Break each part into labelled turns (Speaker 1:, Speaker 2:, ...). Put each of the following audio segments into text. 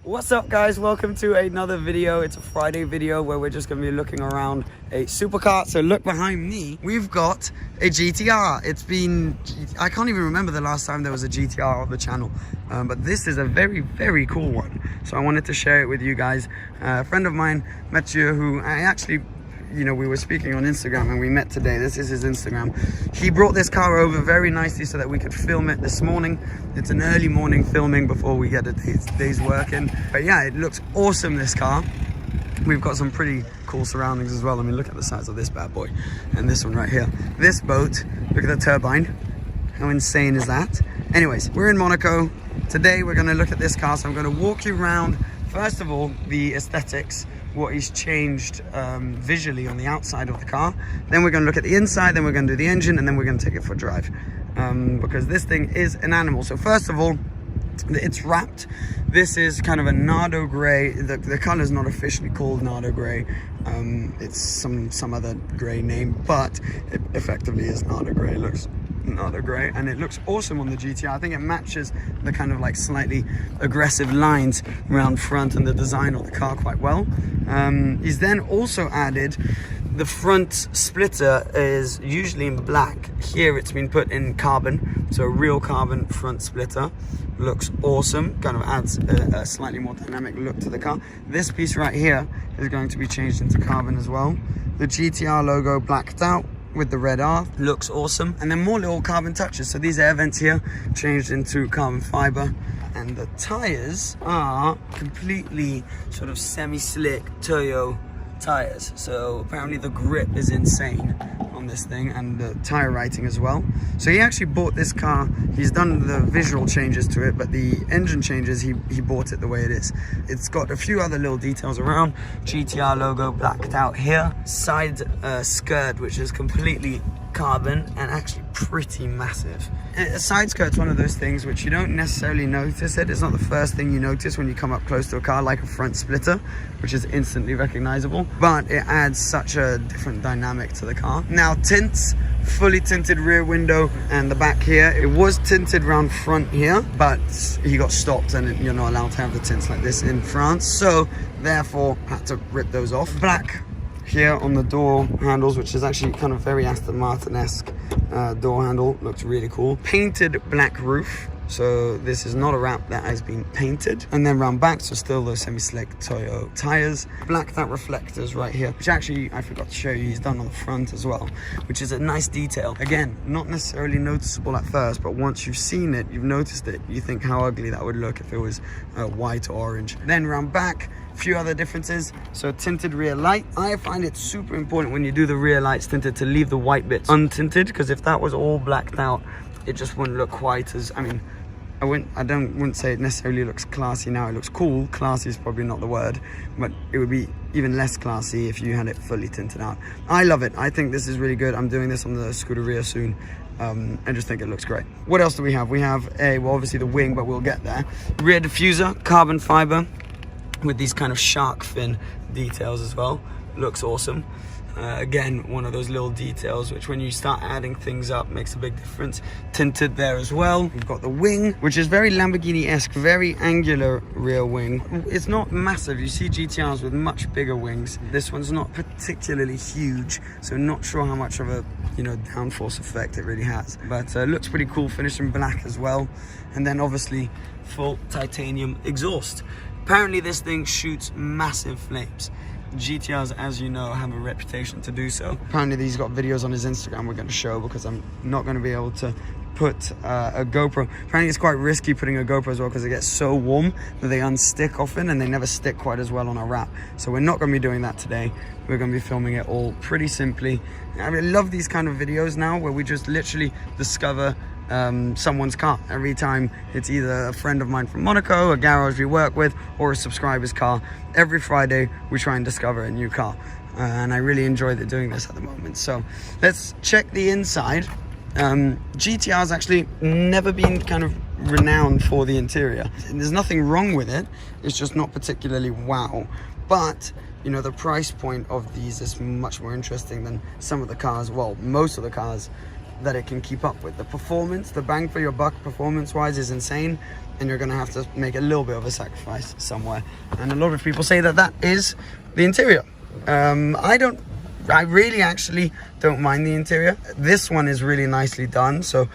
Speaker 1: What's up guys, welcome to another video. It's a Friday video where we're just going to be looking around a supercar. So look behind me, we've got a GTR. It's been, I can't even remember the last time there was a GTR on the channel, but this is a very cool one. So I wanted to share it with you guys. A friend of mine, Mathieu, who I actually, we were speaking on Instagram and we met today. This is his Instagram. He brought this car over very nicely so that we could film it this morning. It's an early morning filming before we get a day's work in. But yeah, it looks awesome, this car. We've got some pretty cool surroundings as well. I mean, look at the size of this bad boy. And this one right here. This boat, look at the turbine. How insane is that? Anyways, we're in Monaco. Today we're gonna look at this car. So I'm gonna walk you around, first of all, the aesthetics, what he's changed visually on the outside of the car. Then we're going to look at the inside, then we're going to do the engine, and then we're going to take it for a drive, because this thing is an animal. So first of all, it's wrapped. This is kind of a Nardo grey. The color is not officially called Nardo grey. It's some other grey name, but it effectively is Nardo grey. It looks Nardo grey and it looks awesome on the GTR. I think it matches the kind of like slightly aggressive lines around front and the design of the car quite well. He's then also added the front splitter is usually in black. Here it's been put in carbon, so a real carbon front splitter. Looks awesome, kind of adds a slightly more dynamic look to the car. This piece right here is going to be changed into carbon as well. The GTR logo blacked out with the red R, looks awesome. And then more little carbon touches. So these air vents here changed into carbon fiber, and the tires are completely sort of semi-slick Toyo tires. So apparently the grip is insane on this thing, and the tire writing as well. So he actually bought this car. He's done the visual changes to it, but the engine changes, he bought it the way it is. It's got a few other little details around. GTR logo blacked out here. Side skirt, which is completely carbon and actually pretty massive. A side skirt's one of those things which you don't necessarily notice it. It's not the first thing you notice when you come up close to a car, like a front splitter, which is instantly recognizable, but it adds such a different dynamic to the car. Now tints, fully tinted rear window and the back here. It was tinted around front here, but he got stopped and you're not allowed to have the tints like this in France, so therefore had to rip those off. Black here on the door handles, which is actually kind of very Aston Martin-esque door handle. Looks really cool. Painted black roof. So this is not a wrap, that has been painted. And then round back, so still those semi-slick Toyo tires. Blacked out reflectors right here, which actually I forgot to show you, he's done on the front as well, which is a nice detail. Again, not necessarily noticeable at first, but once you've seen it, you've noticed it, you think how ugly that would look if it was white or orange. Then round back, few other differences. So tinted rear light. I find it super important when you do the rear lights tinted to leave the white bits untinted, because if that was all blacked out, it just wouldn't look quite as, I mean, I wouldn't say it necessarily looks classy now. It looks cool. Classy is probably not the word, but it would be even less classy if you had it fully tinted out. I love it. I think this is really good. I'm doing this on the Scuderia soon. I just think it looks great. What else do we have? We have well, obviously the wing, but we'll get there. Rear diffuser, carbon fiber with these kind of shark fin details as well. Looks awesome. Again, one of those little details which when you start adding things up makes a big difference. Tinted there as well. We've got the wing, which is very Lamborghini-esque, very angular rear wing. It's not massive. You see GTRs with much bigger wings. This one's not particularly huge, so not sure how much of a downforce effect it really has. But looks pretty cool, finished in black as well. And then obviously full titanium exhaust. Apparently this thing shoots massive flames. GTRs, as you know, have a reputation to do so. Apparently he's got videos on his Instagram we're going to show, because I'm not going to be able to put a GoPro. Apparently it's quite risky putting a GoPro as well, because it gets so warm that they unstick often and they never stick quite as well on a wrap. So we're not going to be doing that today. We're going to be filming it all pretty simply. I really love these kind of videos now where we just literally discover someone's car. Every time it's either a friend of mine from Monaco, a garage we work with, or a subscriber's car. Every Friday we try and discover a new car, and I really enjoy doing this at the moment. So let's check the inside. GTR's actually never been kind of renowned for the interior. There's nothing wrong with it, it's just not particularly wow. But the price point of these is much more interesting than some of the cars, well, most of the cars that it can keep up with. The performance, the bang for your buck performance wise is insane. and you're gonna have to make a little bit of a sacrifice somewhere. And a lot of people say that that is the interior. I really actually don't mind the interior. This one is really nicely done. So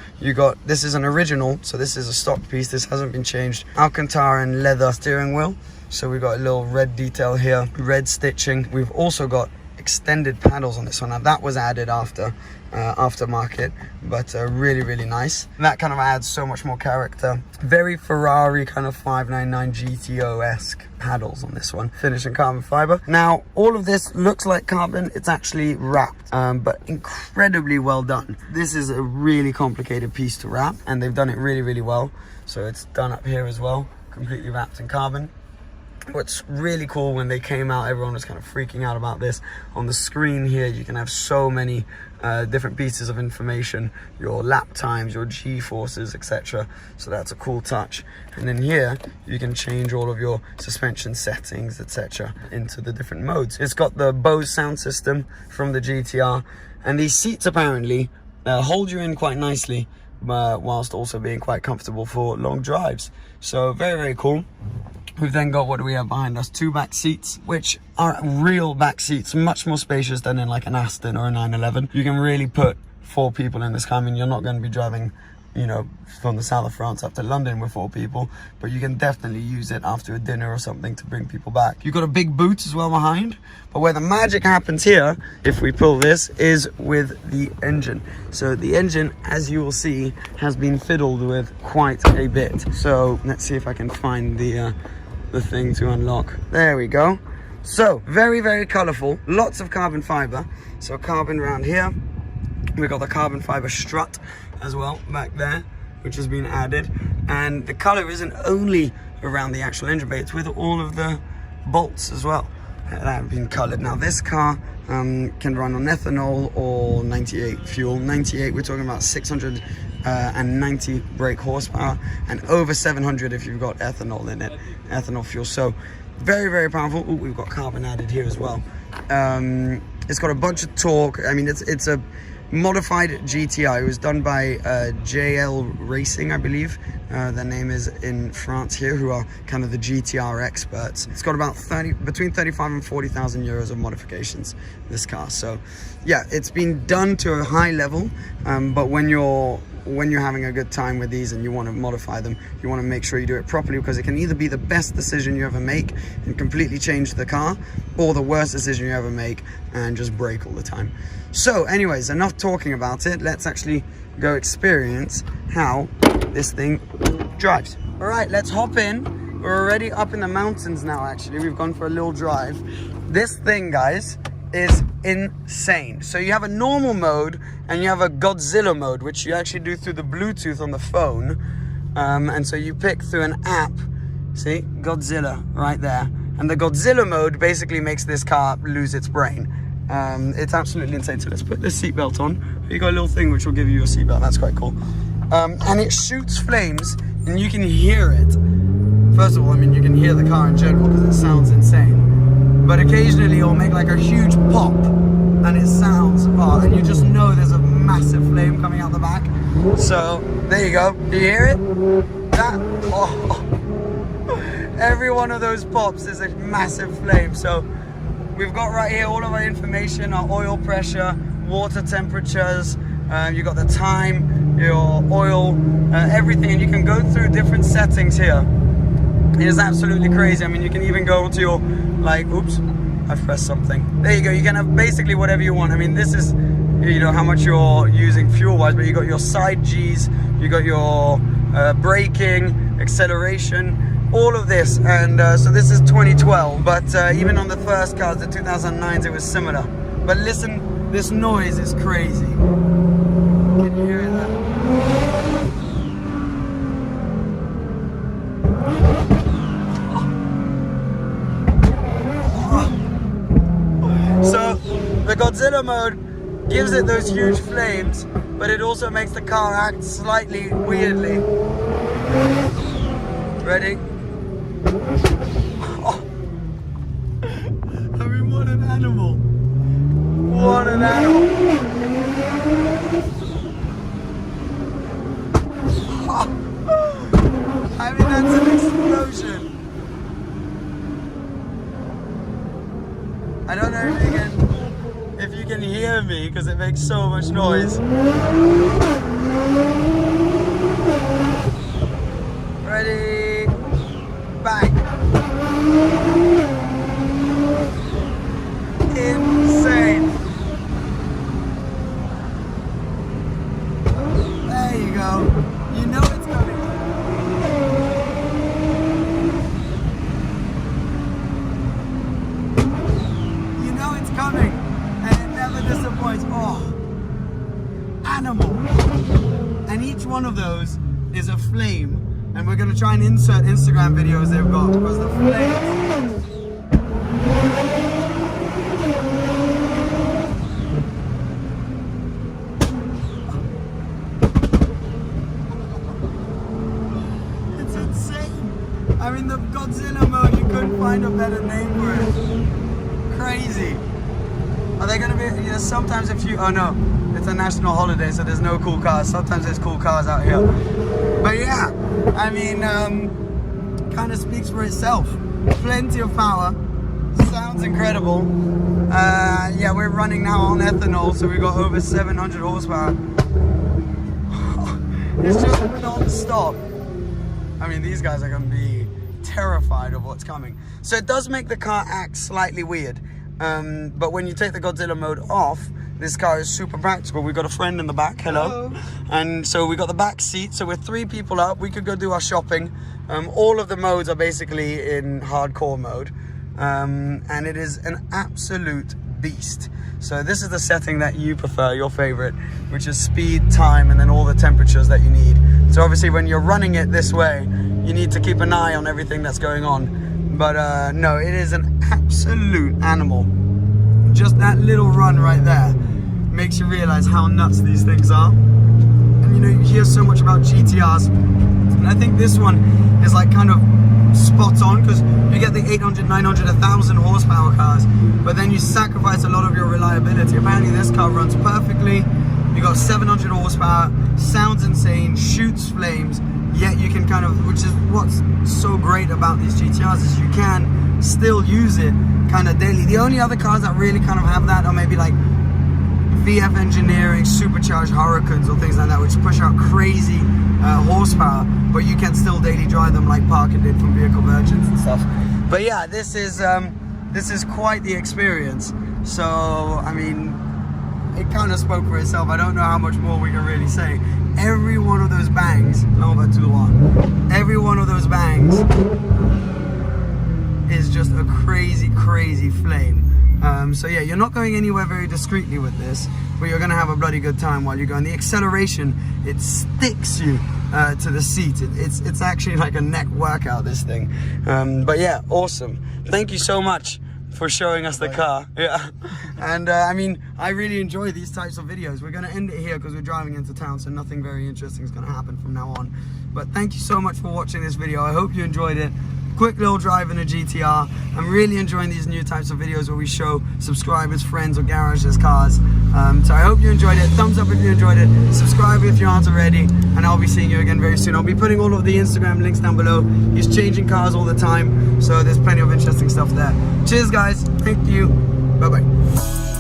Speaker 1: this is an original, so this is a stock piece. This hasn't been changed. Alcantara and leather steering wheel. So we've got a little red detail here, red stitching. We've also got extended paddles on this one. Now that was added aftermarket, but really, really nice. That kind of adds so much more character. Very Ferrari kind of 599 GTO-esque paddles on this one. Finished in carbon fiber. Now, all of this looks like carbon. It's actually wrapped, but incredibly well done. This is a really complicated piece to wrap, and they've done it really, really well. So it's done up here as well, completely wrapped in carbon. What's really cool, when they came out, everyone was kind of freaking out about this. On the screen here, you can have so many different pieces of information, your lap times, your G-forces, etc. So that's a cool touch. And then here, you can change all of your suspension settings, etc. into the different modes. It's got the Bose sound system from the GTR, and these seats apparently hold you in quite nicely, whilst also being quite comfortable for long drives. So very, very cool. We've then got, what do we have behind us? 2 back seats, which are real back seats, much more spacious than in like an Aston or a 911. You can really put 4 people in this car. I mean, you're not going to be driving, you know, from the south of France up to London with 4 people, but you can definitely use it after a dinner or something to bring people back. You've got a big boot as well behind, but where the magic happens here, if we pull this, is with the engine. So the engine, as you will see, has been fiddled with quite a bit. So let's see if I can find the thing to unlock. There we go. So very, very colorful, lots of carbon fiber. So carbon around here. We've got the carbon fiber strut as well back there, which has been added. And the color isn't only around the actual engine bay, it's with all of the bolts as well that have been colored. Now this car can run on ethanol or 98 fuel. 98, we're talking about 690 brake horsepower, and over 700 if you've got ethanol in it, ethanol fuel. So very, very powerful. Ooh, we've got carbon added here as well. It's got a bunch of torque. I mean, it's a modified GTR. It was done by JL Racing, I believe. Their name is in France here, who are kind of the GTR experts. It's got about between 35 and 40,000 euros of modifications, this car. So yeah, it's been done to a high level, but when you're having a good time with these and you want to modify them, you want to make sure you do it properly, because it can either be the best decision you ever make and completely change the car, or the worst decision you ever make and just break all the time. So anyways, enough talking about it. Let's actually go experience how this thing drives. All right, let's hop in. We're already up in the mountains now, actually. We've gone for a little drive. This thing, guys, is insane. So you have a normal mode and you have a Godzilla mode, which you actually do through the Bluetooth on the phone. And so you pick through an app, see, Godzilla right there. And the Godzilla mode basically makes this car lose its brain. It's absolutely insane. So let's put the seatbelt on. You got a little thing which will give you a seatbelt. That's quite cool. And it shoots flames and you can hear it. First of all, I mean, you can hear the car in general because it sounds insane. But occasionally it'll make like a huge pop and it sounds, and you just know there's a massive flame coming out the back. So there you go. Do you hear it? That, every one of those pops is a massive flame. So we've got right here all of our information, our oil pressure, water temperatures, you got the time, your oil, everything, and you can go through different settings here. It is absolutely crazy. I mean, you can even go to your, like, oops, I've pressed something. There you go. You can have basically whatever you want. I mean, this is, you know, how much you're using fuel-wise, but you got your side Gs, you got your braking, acceleration, all of this. And so this is 2012, but even on the first cars, the 2009s, it was similar. But listen, this noise is crazy. Can you hear that? So the Godzilla mode gives it those huge flames, but it also makes the car act slightly weirdly. Ready? Oh. I mean, what an animal. What an animal. Oh. I mean, I don't know if you can hear me because it makes so much noise. Ready, bang. Insane. There you go. You know it's coming. You know it's coming. And it never disappoints. Oh, animal. And each one of those is a flame. And we're gonna try and insert Instagram videos they've got because the flames. It's insane. I mean, the Godzilla mode, you couldn't find a better name for it. Crazy. Are they gonna be, you know, sometimes if you, oh no, it's a national holiday, so there's no cool cars. Sometimes there's cool cars out here. But yeah, I mean, kind of speaks for itself. Plenty of power. Sounds incredible. Yeah, we're running now on ethanol, so we've got over 700 horsepower. It's just non-stop. I mean, these guys are gonna be terrified of what's coming. So it does make the car act slightly weird. But when you take the Godzilla mode off, this car is super practical. We've got a friend in the back, hello. And so we got the back seat, so we're 3 people up. We could go do our shopping. All of the modes are basically in hardcore mode. And it is an absolute beast. So this is the setting that you prefer, your favorite, which is speed, time, and then all the temperatures that you need. So obviously when you're running it this way, you need to keep an eye on everything that's going on. But no, it is an absolute animal. Just that little run right there makes you realize how nuts these things are. And you know, you hear so much about GTRs, and I think this one is like kind of spot on because you get the 800, 900, 1000 horsepower cars, but then you sacrifice a lot of your reliability. Apparently this car runs perfectly. You got 700 horsepower, sounds insane, shoots flames, yet you can kind of, which is what's so great about these GTRs, is you can still use it kind of daily. The only other cars that really kind of have that are maybe like VF Engineering supercharged Hurricanes or things like that, which push out crazy horsepower, but you can still daily drive them like Parker did from Vehicle Virgins and stuff. But yeah, this is quite the experience. So I mean, it kind of spoke for itself. I don't know how much more we can really say. Every one of those bangs, every one of those bangs is just a crazy, crazy flame. So yeah, you're not going anywhere very discreetly with this, but you're gonna have a bloody good time while you're going. The acceleration, it sticks you to the seat. It's actually like a neck workout, this thing. But yeah, awesome. Thank you so much for showing us the car. Yeah. And I mean, I really enjoy these types of videos. We're gonna end it here because we're driving into town, so nothing very interesting is gonna happen from now on. But thank you so much for watching this video. I hope you enjoyed it. Quick little drive in a GTR. I'm really enjoying these new types of videos where we show subscribers, friends, or garages cars. So I hope you enjoyed it. Thumbs up if you enjoyed it. Subscribe if you aren't already. And I'll be seeing you again very soon. I'll be putting all of the Instagram links down below. He's changing cars all the time, so there's plenty of interesting stuff there. Cheers, guys. Thank you. Bye-bye.